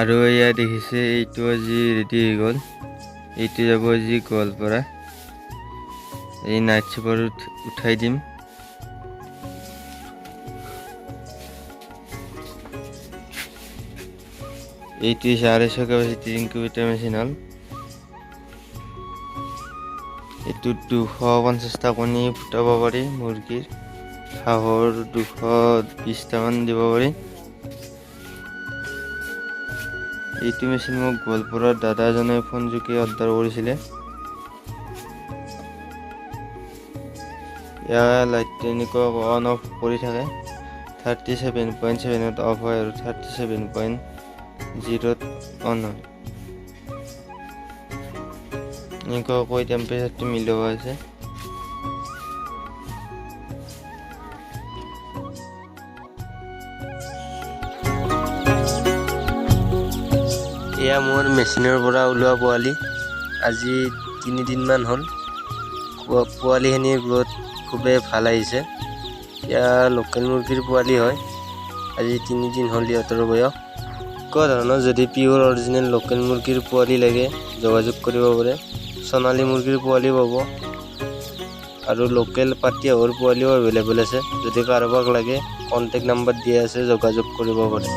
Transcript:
আৰু এয়া দেখিছে এইটো আজি ৰেডি হৈ গ'ল। এইটো যাব আজি গোৱালপাৰা। এই নাইট চুপাৰ উঠাই দিম। এইটো 250 কেপাচিটিৰ ইনকিউবেটৰ মেচিন হ'ল। এইটোত 250টা কণী ফুটাব পাৰি মুৰ্গীৰ। হাঁহৰ 220টামান দিব পাৰি। এইটো মেচিন মোক গোৱালপাৰাৰ দাদা এজনে ফোন যোগে অৰ্ডাৰ কৰিছিলে। ইয়াৰ লাইটটো এনেকুৱা অন অফ কৰি থাকে। 37.7ত অফ হয় আৰু 37.0ত অন হয়। এনেকুৱাকৈ টেম্পাৰেচাৰটো মিলোৱা হৈছে। এয়া মোৰ মেচিনৰ পৰা ওলোৱা পোৱালি। আজি 3 দিনমান হ'ল। পোৱালিখিনিৰ গ্ৰোথ খুবেই ভাল আহিছে। এয়া লোকেল মুৰ্গীৰ পোৱালি হয়। আজি 3 দিন হ'ল ইহঁতৰ বয়স। এনেকুৱা ধৰণৰ যদি পিয়'ৰ অৰিজিনেল লোকেল মুৰ্গীৰ পোৱালি লাগে যোগাযোগ কৰিব পাৰে। সোণালী মুৰ্গীৰ পোৱালিও পাব আৰু লোকেল পাতি হাঁহৰ পোৱালিও এভেইলেবল আছে। যদি কাৰোবাক লাগে কণ্টেক্ট নাম্বাৰ দিয়া আছে, যোগাযোগ কৰিব পাৰে।